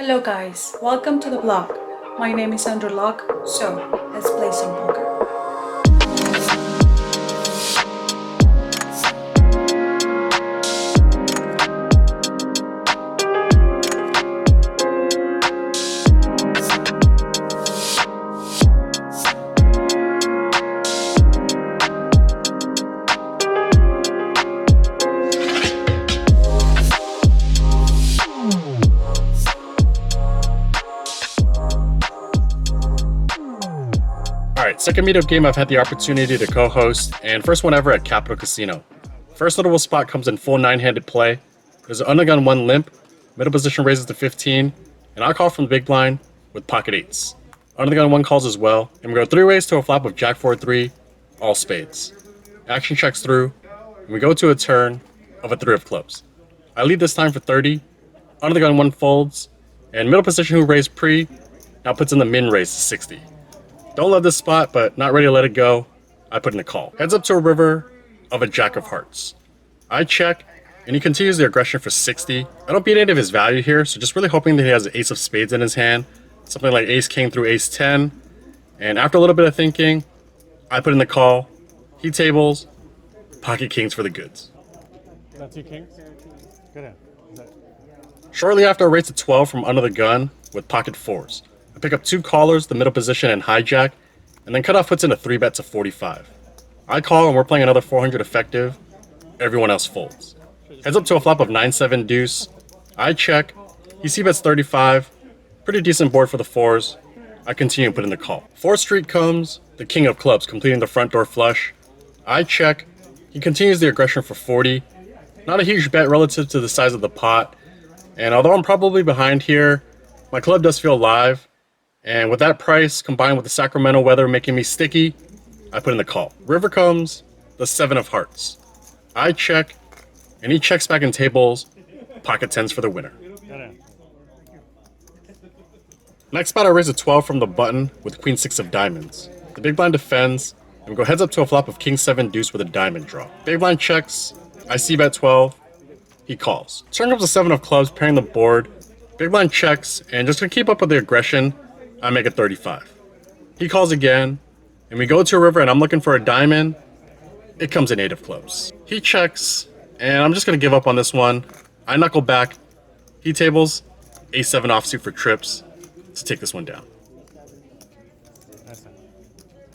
Hello guys, welcome to the vlog. My name is Andrew Locke, so let's play some poker. Alright, second meetup game I've had the opportunity to co-host, and first one ever at Capital Casino. First notable spot comes in full 9-handed play. There's an undergun 1 limp, middle position raises to 15, and I call from the big blind with pocket 8s. Undergun 1 calls as well, and we go 3 ways to a flop of Jack 4-3, all spades. Action checks through, and we go to a turn of a 3 of clubs. I lead this time for 30, undergun 1 folds, and middle position who raised pre now puts in the min raise to 60. Don't love this spot, but not ready to let it go. I put in a call. Heads up to a river of a Jack of Hearts. I check, and he continues the aggression for 60. I don't beat any of his value here, so just really hoping that he has an ace of spades in his hand. Something like ace king through ace 10. And after a little bit of thinking, I put in the call. He tables, pocket kings for the goods. That's 2 kings? Good hand. Shortly after, I raise to 12 from under the gun with pocket 4s. I pick up 2 callers, the middle position and hijack, and then cutoff puts in a 3-bet to 45. I call and we're playing another 400 effective. Everyone else folds. Heads up to a flop of 9-7 deuce. I check. He c-bets 35. Pretty decent board for the 4s. I continue to put in the call. 4th street comes, the king of clubs, completing the front door flush. I check. He continues the aggression for 40. Not a huge bet relative to the size of the pot. And although I'm probably behind here, my club does feel live. And with that price, combined with the Sacramento weather making me sticky, I put in the call. River comes, the 7 of hearts. I check, and he checks back in tables, pocket 10s for the winner. Next spot, I raise a 12 from the button with queen 6 of diamonds. The big blind defends, and we go heads up to a flop of king 7 deuce with a diamond draw. Big blind checks, I c-bet 12, he calls. Turn comes the 7 of clubs, pairing the board. Big blind checks, and just to keep up with the aggression, I make it 35. He calls again, and we go to a river, and I'm looking for a diamond. It comes in 8 of clubs. He checks, and I'm just going to give up on this one. I knuckle back. He tables, a7 offsuit for trips to take this one down.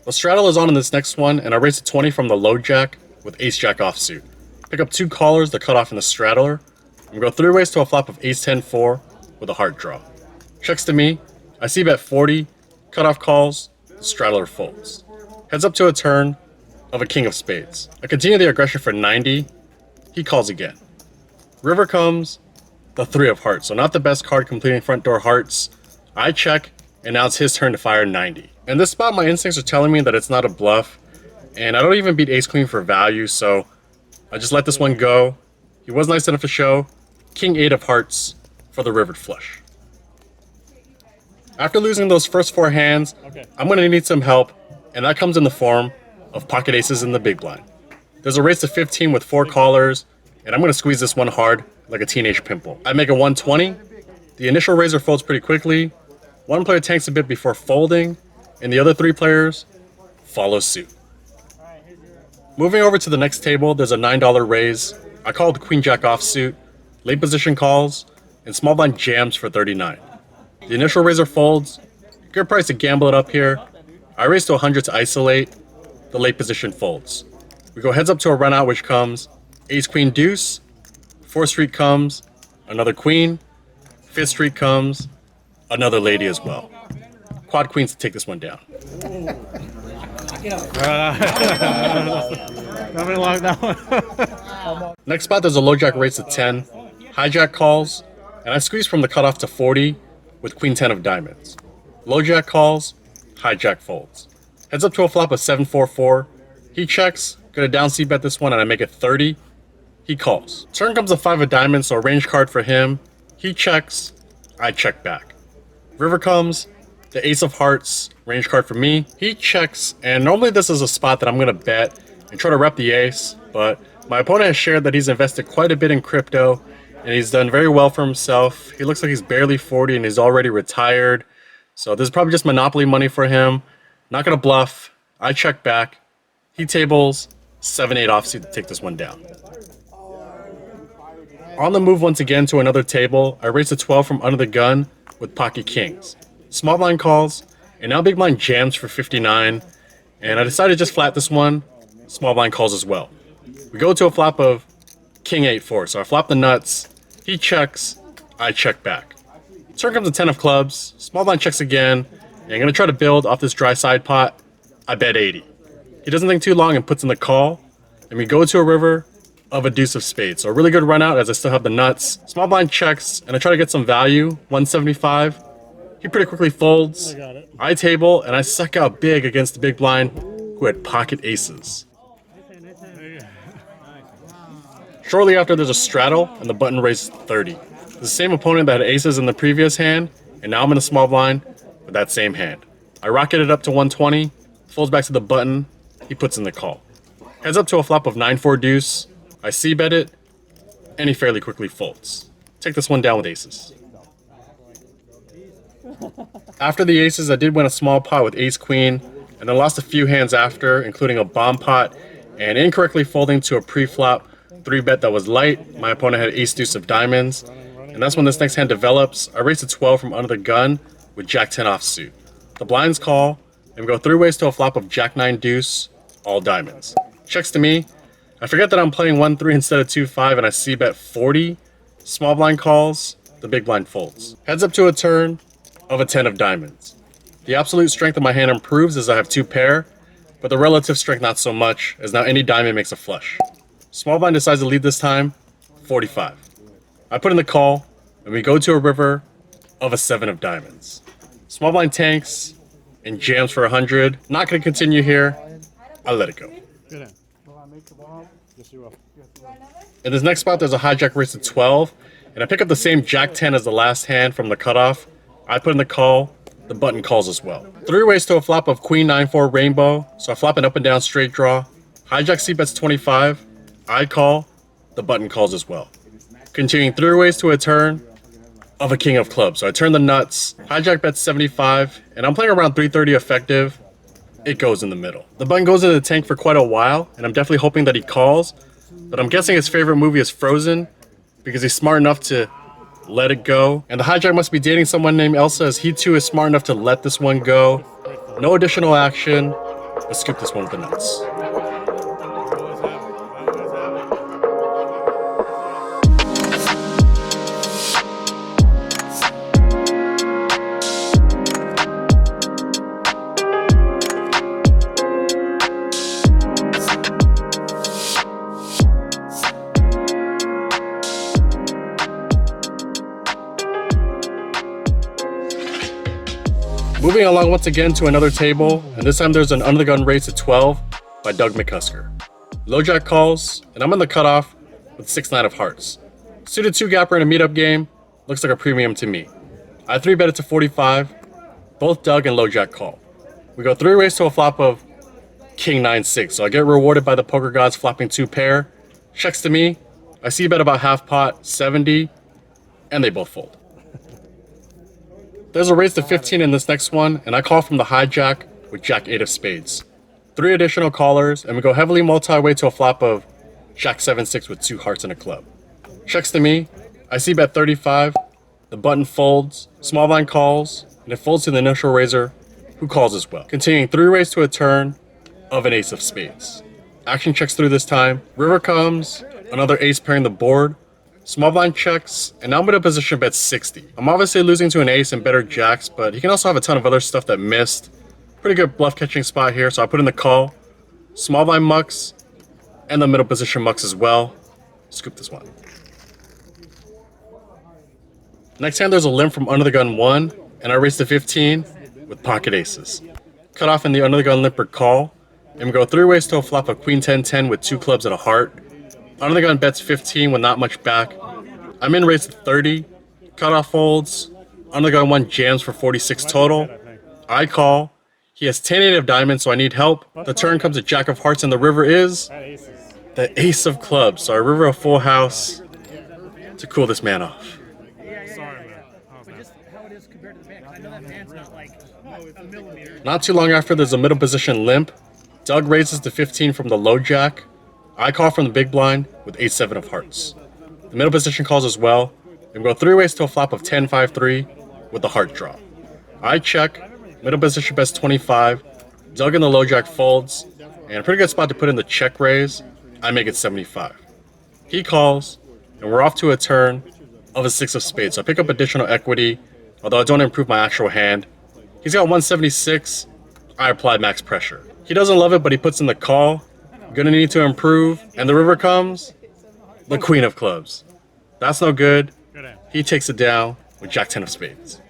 The straddle is on in this next one, and I raise a 20 from the low jack with ace-jack offsuit. Pick up 2 callers, the cutoff in the straddler, and we go 3 ways to a flop of ace-10-4 with a heart draw. Checks to me. I c-bet 40, cutoff calls, straddler folds. Heads up to a turn of a king of spades. I continue the aggression for 90, he calls again. River comes, the 3 of hearts, so not the best card completing front door hearts. I check, and now it's his turn to fire 90. In this spot, my instincts are telling me that it's not a bluff, and I don't even beat ace queen for value, so I just let this one go. He was nice enough to show king 8 of hearts for the rivered flush. After losing those first 4 hands, I'm going to need some help, and that comes in the form of pocket aces in the big blind. There's a raise to 15 with 4 callers, and I'm going to squeeze this one hard like a teenage pimple. I make a 120. The initial raiser folds pretty quickly. One player tanks a bit before folding, and the other 3 players follow suit. Moving over to the next table, there's a $9 raise. I called queen jack offsuit, late position calls, and small blind jams for 39. The initial raiser folds. Good price to gamble it up here. I raise to 100 to isolate. The late position folds. We go heads up to a run out, which comes ace queen deuce. 4th street comes another queen. 5th street comes another lady as well. Quad queens to take this one down. Next spot, there's a low jack raise to 10. Hijack calls, and I squeeze from the cutoff to 40. With queen 10 of diamonds. Low jack calls, hijack folds. Heads up to a flop of 7-4-4. He checks, gonna down c-bet this one and I make it 30. He calls. Turn comes a 5 of diamonds, so a range card for him. He checks, I check back. River comes, the ace of hearts, range card for me. He checks, and normally this is a spot that I'm gonna bet and try to rep the ace, but my opponent has shared that he's invested quite a bit in crypto, and he's done very well for himself. He looks like he's barely 40 and he's already retired. So this is probably just monopoly money for him. Not gonna bluff. I check back. He tables 7-8 offsuit to take this one down. On the move once again to another table, I raise a 12 from under the gun with pocket kings. Small blind calls, and now big blind jams for 59, and I decided to just flat this one. Small blind calls as well. We go to a flop of king 8-4, so I flop the nuts, he checks, I check back. Turn comes a 10 of clubs, small blind checks again, and I'm going to try to build off this dry side pot. I bet 80. He doesn't think too long and puts in the call, and we go to a river of a deuce of spades. So a really good run out as I still have the nuts. Small blind checks, and I try to get some value, 175. He pretty quickly folds. I table, and I suck out big against the big blind who had pocket aces. Shortly after, there's a straddle, and the button raises 30. The same opponent that had aces in the previous hand, and now I'm in a small blind with that same hand. I rocket it up to 120, folds back to the button, he puts in the call. Heads up to a flop of 9-4 deuce, I c-bet it, and he fairly quickly folds. Take this one down with aces. After the aces, I did win a small pot with ace-queen, and then lost a few hands after, including a bomb pot, and incorrectly folding to a pre-flop 3-bet that was light. My opponent had ace-deuce of diamonds, and that's when this next hand develops. I raise a 12 from under the gun with jack-10 offsuit. The blinds call, and we go 3 ways to a flop of jack-9 deuce, all diamonds. Checks to me. I forget that I'm playing 1-3 instead of 2-5, and I c-bet 40. Small blind calls, the big blind folds. Heads up to a turn of a 10 of diamonds. The absolute strength of my hand improves as I have 2 pair, but the relative strength not so much, as now any diamond makes a flush. Small blind decides to lead this time, 45. I put in the call, and we go to a river of a 7 of diamonds. Small blind tanks and jams for 100. Not going to continue here. I let it go. In this next spot, there's a hijack raise to 12, and I pick up the same jack-10 as the last hand from the cutoff. I put in the call, the button calls as well. 3 ways to a flop of queen 9-4 rainbow, so I flop an up and down straight draw. Hijack c-bets 25, I call, the button calls as well. Continuing 3 ways to a turn of a king of clubs, so I turn the nuts, hijack bets 75, and I'm playing around 330 effective. It goes in the middle. The button goes into the tank for quite a while, and I'm definitely hoping that he calls, but I'm guessing his favorite movie is Frozen, because he's smart enough to let it go. And the hijack must be dating someone named Elsa, as he too is smart enough to let this one go. No additional action, but scoop this one with the nuts. Moving along once again to another table, and this time there's an under the gun raise to 12 by Doug McCusker. Low jack calls, and I'm in the cutoff with 6-9 of hearts. Suited 2-gapper in a meetup game, looks like a premium to me. I 3-bet it to 45, both Doug and low jack call. We go 3 ways to a flop of king 9-6, so I get rewarded by the poker gods flopping 2 pair. Checks to me, I c-bet about half pot, 70, and they both fold. There's a raise to 15 in this next one, and I call from the hijack with jack 8 of spades. 3 additional callers, and we go heavily multi-way to a flop of jack 7-6 with 2 hearts and a club. Checks to me, I c-bet 35, the button folds, small blind calls, and it folds to the initial raiser, who calls as well. Continuing 3 ways to a turn of an ace of spades. Action checks through this time, river comes, another ace pairing the board, small blind checks, and now I'm in a position bet 60. I'm obviously losing to an ace and better jacks, but he can also have a ton of other stuff that missed. Pretty good bluff catching spot here, so I put in the call. Small blind mucks, and the middle position mucks as well. Scoop this one. Next hand there's a limp from under the gun 1, and I raise to 15 with pocket aces. Cut off in the under the gun limper call, and we go 3 ways to a flop of queen 10-10 with 2 clubs and a heart. Under the gun bets 15 with not much back. I'm in raise to 30. Cutoff folds. Under the gun 1 jams for 46 total. I call. He has 10-8 of diamonds, so I need help. The turn comes a jack of hearts, and the river is the ace of clubs. So I river a full house. to cool this man off. Sorry, man. But just how it is compared to the band, 'cause I know that band's not like a millimeter. Not too long after, there's a middle position limp. Doug raises to 15 from the low jack. I call from the big blind with 8-7 of hearts. The middle position calls as well, and we go three ways to a flop of 10-5-3 with the heart draw. I check, middle position bets 25, Doug in the low jack folds, and a pretty good spot to put in the check raise. I make it 75. He calls, and we're off to a turn of a 6 of spades. So I pick up additional equity, although I don't improve my actual hand. He's got 176. I apply max pressure. He doesn't love it, but he puts in the call. Gonna need to improve, and the river comes. The queen of clubs. That's no good. He takes it down with jack 10 of spades.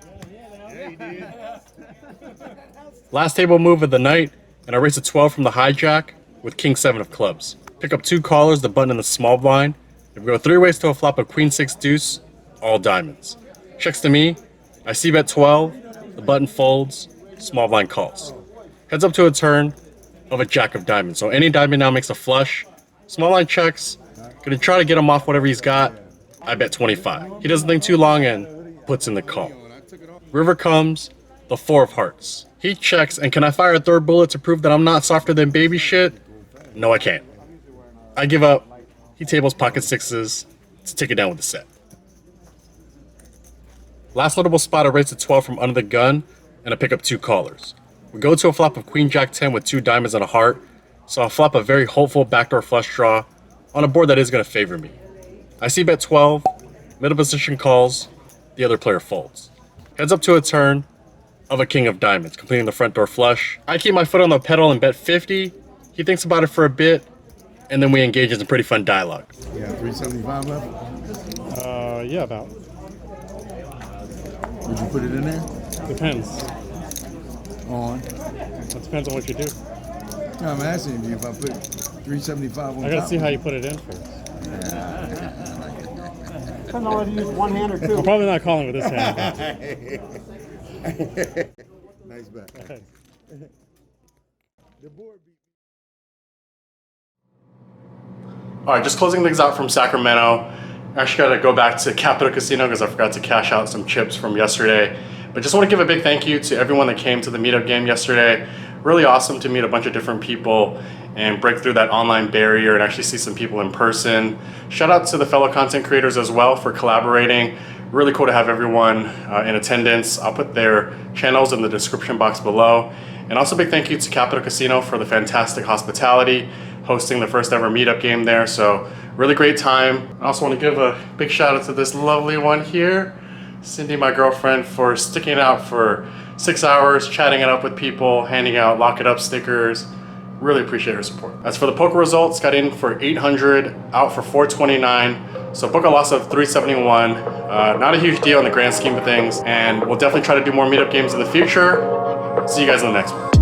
Last table move of the night, and I raise a 12 from the hijack with king 7 of clubs. Pick up 2 callers, the button in the small blind. If we go three ways to a flop of queen 6 deuce, all diamonds. Checks to me. I see bet 12. The button folds. Small blind calls. Heads up to a turn of a jack of diamonds. So any diamond now makes a flush. Small blind checks. Gonna try to get him off whatever he's got. I bet 25. He doesn't think too long and puts in the call. River comes. The 4 of hearts. He checks, and can I fire a third bullet to prove that I'm not softer than baby shit? No, I can't. I give up. He tables pocket 6s to take it down with the set. Last notable spot, I raise a 12 from under the gun, and I pick up 2 callers. We go to a flop of queen jack 10 with 2 diamonds and a heart, so I flop a very hopeful backdoor flush draw on a board that is going to favor me. I see bet 12, middle position calls, the other player folds. Heads up to a turn of a king of diamonds, completing the front door flush. I keep my foot on the pedal and bet 50. He thinks about it for a bit, and then we engage in some pretty fun dialogue. Yeah, 375 left. Yeah, about. Would you put it in there? Depends. On. It depends on what you do. No, I'm asking you if I put 375 on I gotta top. see how you put it in first. Depends on whether you use one hand or two. I'm probably not calling with this hand. Nice bet. But. The board beat. All right, just closing things out from Sacramento. I actually got to go back to Capitol Casino because I forgot to cash out some chips from yesterday. But just want to give a big thank you to everyone that came to the meetup game yesterday. Really awesome to meet a bunch of different people and break through that online barrier and actually see some people in person. Shout out to the fellow content creators as well for collaborating. Really cool to have everyone in attendance. I'll put their channels in the description box below. And also big thank you to Capitol Casino for the fantastic hospitality, hosting the first ever meetup game there. So really great time. I also want to give a big shout out to this lovely one here, Cindy, my girlfriend, for sticking it out for 6 hours, chatting it up with people, handing out lock it up stickers. Really appreciate her support. As for the poker results, got in for 800, out for 429. So book a loss of 371. Not a huge deal in the grand scheme of things. And we'll definitely try to do more meetup games in the future. See you guys in the next one.